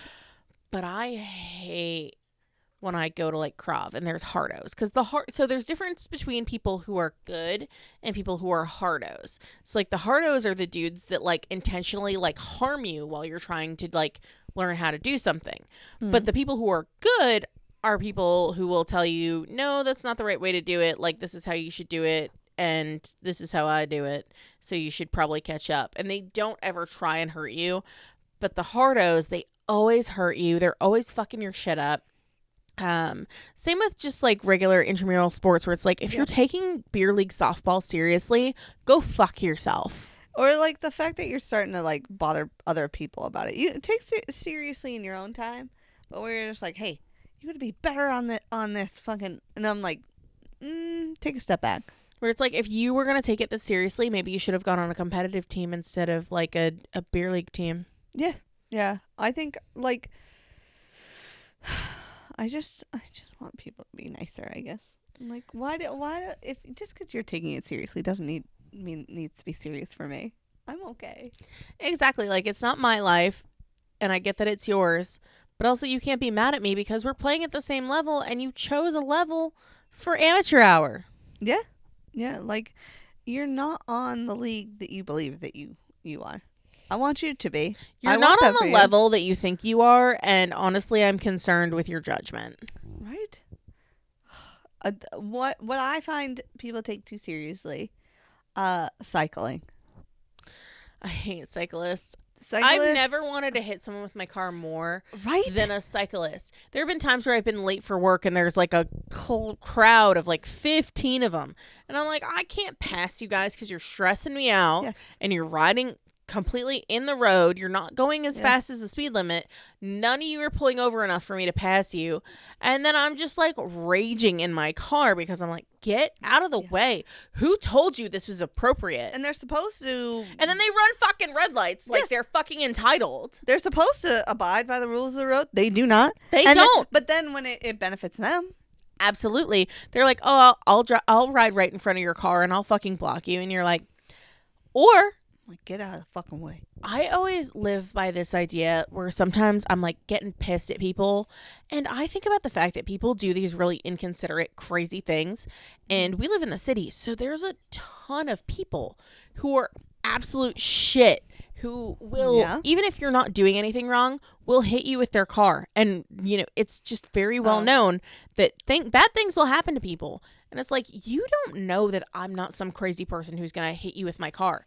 But I hate when I go to like Krav and there's hardos, because so there's difference between people who are good and people who are hardos. So like the hardos are the dudes that like intentionally like harm you while you're trying to like learn how to do something. But the people who are good are people who will tell you, no, that's not the right way to do it. Like, this is how you should do it. And this is how I do it. So you should probably catch up. And they don't ever try and hurt you. But the hardos, they always hurt you. They're always fucking your shit up. Same with just like regular intramural sports where it's like, if you're taking beer league softball seriously, go fuck yourself. Or like the fact that you're starting to like bother other people about it. You take it seriously in your own time, but we're just like, hey, you gotta be better on this fucking. And I'm like, take a step back. Where it's like, if you were gonna take it this seriously, maybe you should have gone on a competitive team instead of like a beer league team. Yeah. I think like. I just want people to be nicer, I guess. Like, if just because you're taking it seriously doesn't needs to be serious for me. I'm okay. Exactly. Like, it's not my life, and I get that it's yours, but also you can't be mad at me because we're playing at the same level, and you chose a level for amateur hour. Yeah. Like, you're not on the league that you believe that you are. I want you to be. You're not on the level that you think you are, and honestly, I'm concerned with your judgment. Right? What I find people take too seriously, cycling. I hate cyclists. I've never wanted to hit someone with my car more than a cyclist. There have been times where I've been late for work and there's like a cold crowd of like 15 of them. And I'm like, I can't pass you guys because you're stressing me out and you're riding completely in the road. You're not going as fast as the speed limit. None of you are pulling over enough for me to pass you. And then I'm just like raging in my car because I'm like, get out of the way. Who told you this was appropriate? And they're supposed to. And then they run fucking red lights like they're fucking entitled. They're supposed to abide by the rules of the road. They do not. They don't. But then when it benefits them. Absolutely. They're like, oh, I'll ride right in front of your car and I'll fucking block you. And you're like, or... like, get out of the fucking way. I always live by this idea where sometimes I'm like getting pissed at people, and I think about the fact that people do these really inconsiderate, crazy things, and we live in the city, so there's a ton of people who are absolute shit who will, even if you're not doing anything wrong, will hit you with their car. And, you know, it's just very well known that bad things will happen to people. And it's like, you don't know that I'm not some crazy person who's going to hit you with my car.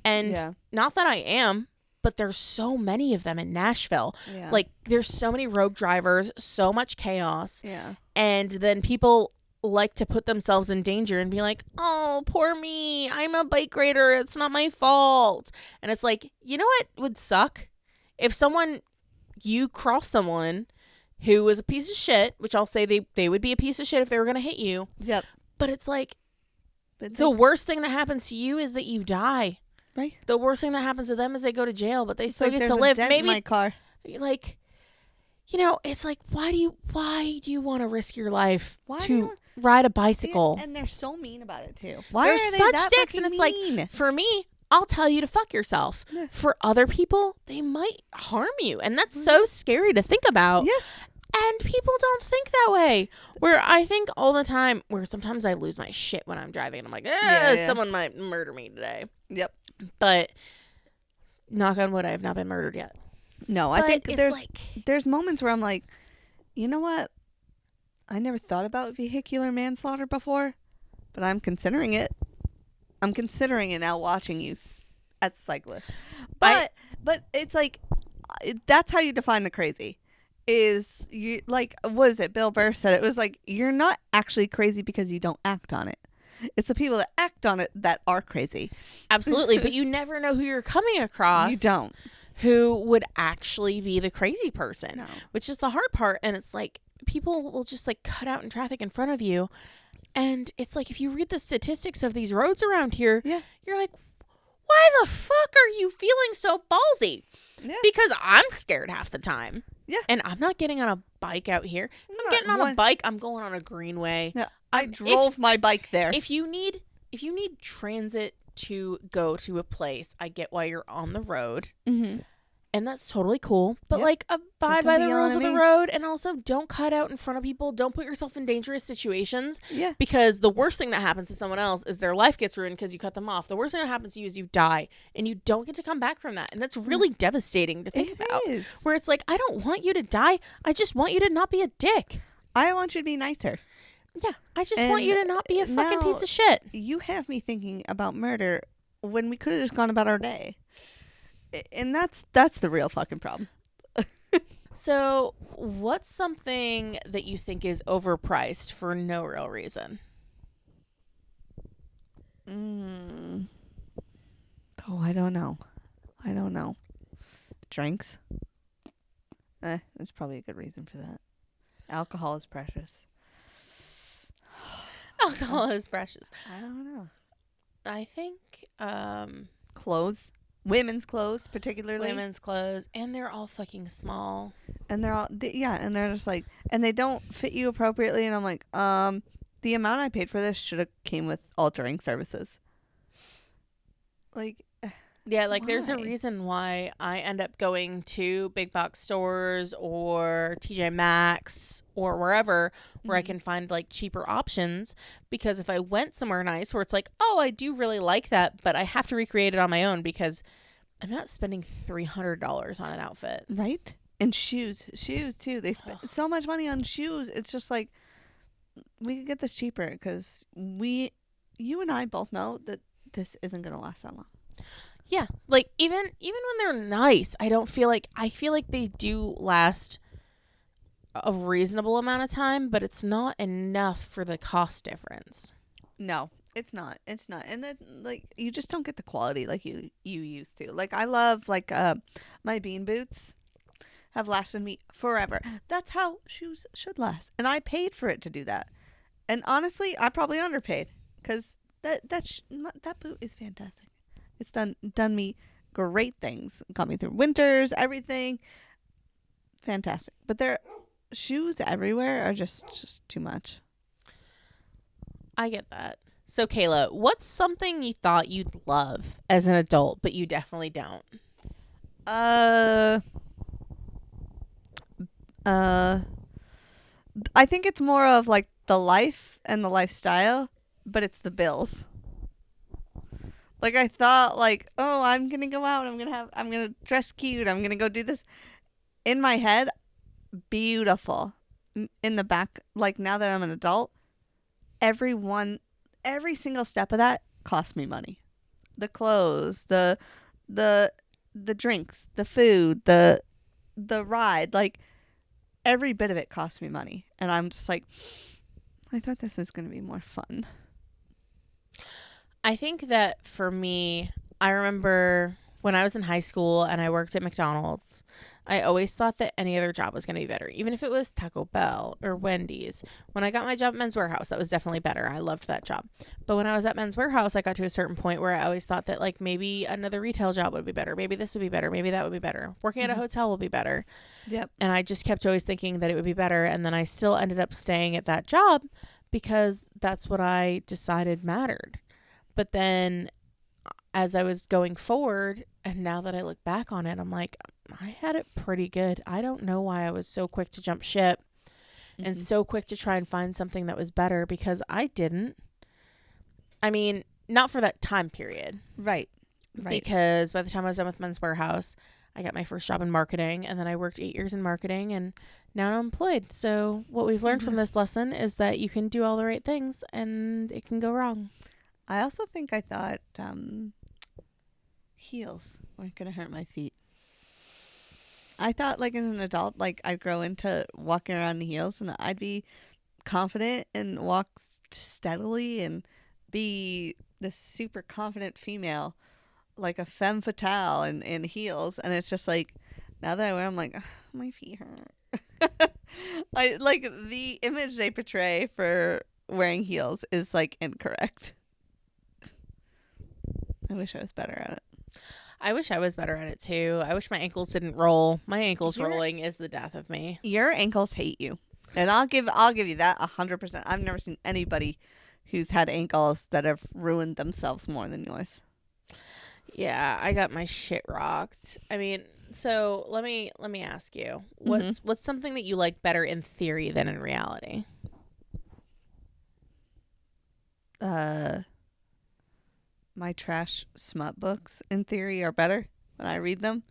And not that I am, but there's so many of them in Nashville. Yeah. Like, there's so many rogue drivers, so much chaos. Yeah. And then people like to put themselves in danger and be like, oh, poor me. I'm a bike rider. It's not my fault. And it's like, you know what would suck? If you cross someone who was a piece of shit, which I'll say they would be a piece of shit if they were going to hit you. Yep. But it's like, the worst thing that happens to you is that you die. Right. The worst thing that happens to them is they go to jail, but they still get to live. Maybe in my car. Like, you know, it's like, why do you want to risk your life to ride a bicycle? And they're so mean about it too. They're such dicks, and it's mean? Like, for me, I'll tell you to fuck yourself. Yeah. For other people, they might harm you, and that's so scary to think about. Yes. And people don't think that way. Where I think all the time, where sometimes I lose my shit when I'm driving, and I'm like, someone might murder me today. Yep. But knock on wood, I have not been murdered yet. No, I think there's moments where I'm like, you know what? I never thought about vehicular manslaughter before, but I'm considering it. I'm considering it now watching you as a cyclist. But it's like, that's how you define the crazy. Is you like, what is it? Bill Burr said it was like, you're not actually crazy because you don't act on it. It's the people that act on it that are crazy. Absolutely. But you never know who you're coming across. You don't. Who would actually be the crazy person, which is the hard part. And it's like, people will just like cut out in traffic in front of you. And it's like, if you read the statistics of these roads around here, you're like, why the fuck are you feeling so ballsy? Yeah. Because I'm scared half the time. Yeah. And I'm not getting on a bike out here. I'm getting on a bike. I'm going on a greenway. Yeah. I drove my bike there. If you need transit to go to a place. I get why you're on the road. Mm-hmm. And that's totally cool. But, Yep. like, abide by Don't the be rules yelling of at the me. road. And also, don't cut out in front of people. Don't put yourself in dangerous situations. Yeah. Because the worst thing that happens to someone else is their life gets ruined because you cut them off. The worst thing that happens to you is you die. And you don't get to come back from that. And that's really devastating to think about. Is. Where it's like, I don't want you to die. I just want you to not be a dick. I want you to be nicer. Yeah. I just want you to not be a fucking now- piece of shit. You have me thinking about murder when we could have just gone about our day. And that's the real fucking problem. So, what's something that you think is overpriced for no real reason? Oh, I don't know. Drinks? That's probably a good reason for that. Alcohol is precious. Alcohol is precious. I don't know. I think Clothes. Women's clothes, particularly. women's clothes, and they're all fucking small. And they're all, and they're just like, and they don't fit you appropriately. And I'm like, the amount I paid for this should have came with altering services. Like, Yeah, like there's a why? reason why I end up going to big box stores or TJ Maxx or wherever where I can find like cheaper options, because if I went somewhere nice where it's like, oh, I do really like that, but I have to recreate it on my own because I'm not spending $300 on an outfit. right? And shoes too. They spend so much money on shoes. It's just like, we could get this cheaper because you and I both know that this isn't going to last that long. Yeah, like even when they're nice, I feel like they do last a reasonable amount of time, but it's not enough for the cost difference. No, it's not. And then like you just don't get the quality like you used to. Like I love like my bean boots have lasted me forever. That's how shoes should last. And I paid for it to do that. And honestly, I probably underpaid cuz that boot is fantastic. It's done me great things. Got me through winters, everything. Fantastic. But their shoes everywhere are just too much. I get that. So Kayla, what's something you thought you'd love as an adult, but you definitely don't? I think it's more of like the life and the lifestyle, but it's the bills. Like I thought like, oh, I'm going to go out, I'm going to dress cute, I'm going to go do this. In my head, beautiful. In the back, like now that I'm an adult, every single step of that cost me money. The clothes, the drinks, the food, the ride, like every bit of it cost me money. And I'm just like, I thought this was going to be more fun. I think that for me, I remember when I was in high school and I worked at McDonald's, I always thought that any other job was going to be better, even if it was Taco Bell or Wendy's. When I got my job at Men's Warehouse, that was definitely better. I loved that job. But when I was at Men's Warehouse, I got to a certain point where I always thought that like maybe another retail job would be better. Maybe this would be better. Maybe that would be better. Working at a hotel will be better. Yep. And I just kept always thinking that it would be better. And then I still ended up staying at that job because that's what I decided mattered. But then as I was going forward, and now that I look back on it, I'm like, I had it pretty good. I don't know why I was so quick to jump ship and so quick to try and find something that was better, because I didn't. I mean, not for that time period. Right. Because by the time I was done with Men's Warehouse, I got my first job in marketing, and then I worked 8 years in marketing, and now I'm employed. So what we've learned from this lesson is that you can do all the right things and it can go wrong. I also think I thought heels weren't going to hurt my feet. I thought like as an adult, like I'd grow into walking around in heels and I'd be confident and walk steadily and be this super confident female, like a femme fatale in heels. And it's just like, now that I wear them, I'm like, "Ugh, my feet hurt." I like the image they portray for wearing heels is like incorrect. I wish I was better at it. I wish I was better at it too. I wish my ankles didn't roll. My ankles Your- rolling is the death of me. Your ankles hate you, and I'll give you that 100%. I've never seen anybody who's had ankles that have ruined themselves more than yours. Yeah, I got my shit rocked. I mean, so let me ask you, what's something that you like better in theory than in reality? My trash smut books in theory are better when I read them,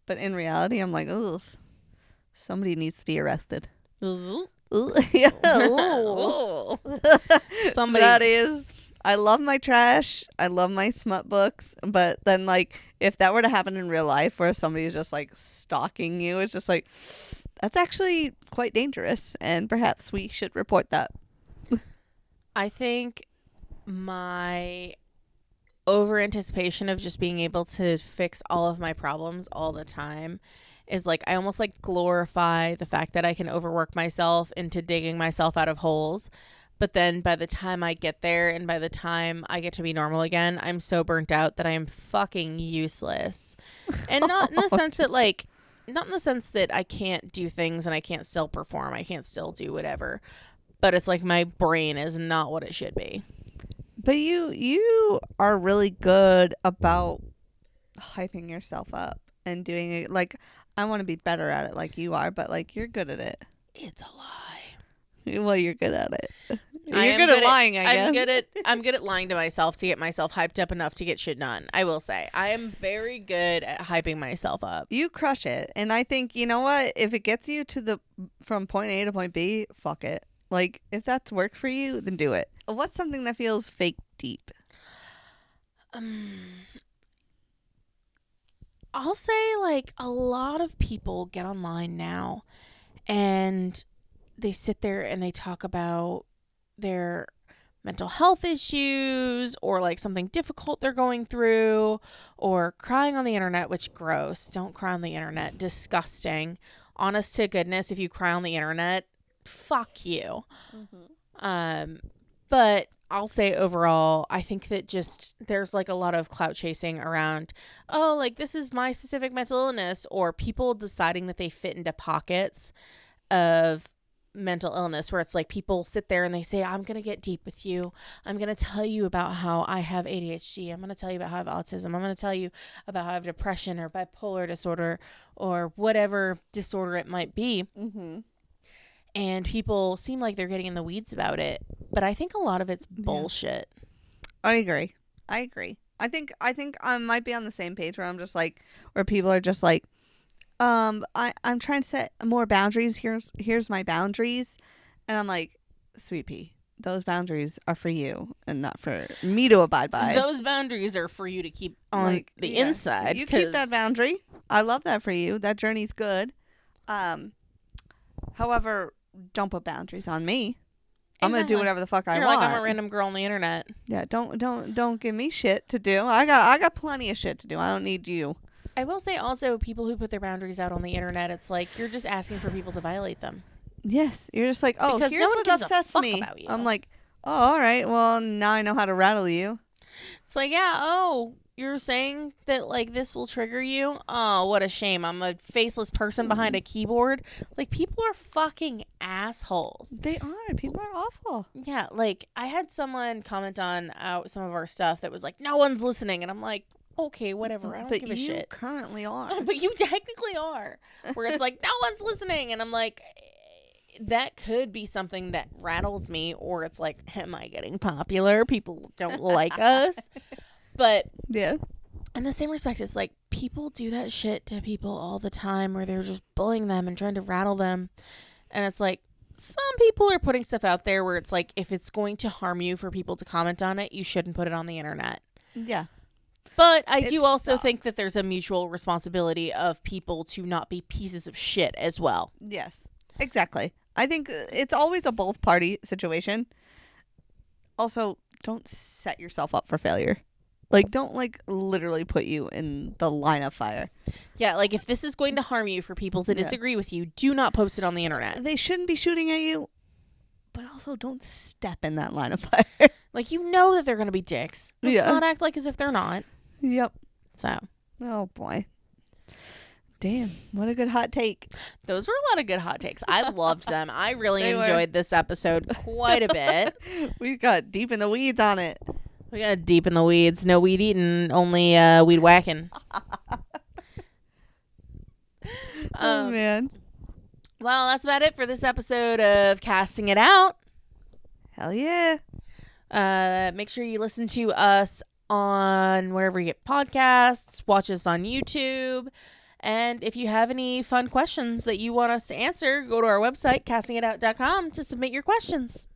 but in reality, I'm like, ugh, somebody needs to be arrested. Ooh, yeah, ooh. Somebody. That is. I love my trash. I love my smut books. But then, like, if that were to happen in real life where somebody's just, like, stalking you, it's just like, that's actually quite dangerous. And perhaps we should report that. I think my over anticipation of just being able to fix all of my problems all the time is like I almost like glorify the fact that I can overwork myself into digging myself out of holes. But then by the time I get there and by the time I get to be normal again, I'm so burnt out that I am fucking useless. And not in the sense that like not in the sense that I can't do things and I can't still perform. I can't still do whatever. But it's like my brain is not what it should be. But you are really good about hyping yourself up and doing it. Like, I want to be better at it like you are, but, like, you're good at it. It's a lie. Well, you're good at it. I You're am good at lying, I guess. I'm good at lying to myself to get myself hyped up enough to get shit done. I will say. I am very good at hyping myself up. You crush it. And I think, you know what? If it gets you to from point A to point B, fuck it. Like, if that's works for you, then do it. What's something that feels fake deep? I'll say like a lot of people get online now and they sit there and they talk about their mental health issues or like something difficult they're going through or crying on the internet, which gross. Don't cry on the internet. Disgusting. Honest to goodness, if you cry on the internet, fuck you. But I'll say overall, I think that just there's like a lot of clout chasing around, oh, like this is my specific mental illness, or people deciding that they fit into pockets of mental illness where it's like people sit there and they say, I'm going to get deep with you. I'm going to tell you about how I have ADHD. I'm going to tell you about how I have autism. I'm going to tell you about how I have depression or bipolar disorder or whatever disorder it might be. And people seem like they're getting in the weeds about it. But I think a lot of it's bullshit. I agree. I think I might be on the same page where I'm just like, where people are just like, I'm trying to set more boundaries. Here's my boundaries. And I'm like, sweet pea, those boundaries are for you and not for me to abide by. Those boundaries are for you to keep on the inside. You keep that boundary. I love that for you. That journey's good. However, don't put boundaries on me. I'm gonna do whatever the fuck I want. You're like I'm a random girl on the internet. Yeah, don't give me shit to do. I got plenty of shit to do. I don't need you. I will say also, people who put their boundaries out on the internet, it's like you're just asking for people to violate them. Yes, you're just like, oh, because here's no one what gives upsets a fuck me. about you. I'm like, oh, all right. Well, now I know how to rattle you. It's like, yeah, oh, you're saying that like this will trigger you? Oh, what a shame. I'm a faceless person behind a keyboard. Like, people are fucking assholes. They are. People are awful. Yeah, like I had someone comment on some of our stuff that was like, no one's listening, and I'm like, okay, whatever. I don't give a shit. But you currently are. But you technically are. Where it's like, no one's listening, and I'm like, that could be something that rattles me, or it's like, am I getting popular? People don't like us. But yeah, in the same respect, it's like people do that shit to people all the time where they're just bullying them and trying to rattle them. And it's like, some people are putting stuff out there where it's like, if it's going to harm you for people to comment on it, you shouldn't put it on the internet. Yeah. But I do also think that there's a mutual responsibility of people to not be pieces of shit as well. Yes, exactly. I think it's always a both party situation. Also, don't set yourself up for failure. Like, don't like literally put you in the line of fire. Yeah, like if this is going to harm you for people to disagree with you, do not post it on the internet. They shouldn't be shooting at you, but also don't step in that line of fire. Like, you know that they're going to be dicks. Let's not act like as if they're not. Yep. So. Oh, boy. Damn, what a good hot take. Those were a lot of good hot takes. I loved them. I really enjoyed this episode quite a bit. We got deep in the weeds on it. We got deep in the weeds. No weed eating, only weed whacking. Oh man. Well, that's about it for this episode of Casting It Out. Hell yeah. Make sure you listen to us on wherever you get podcasts. Watch us on YouTube. And if you have any fun questions that you want us to answer, go to our website, castingitout.com, to submit your questions.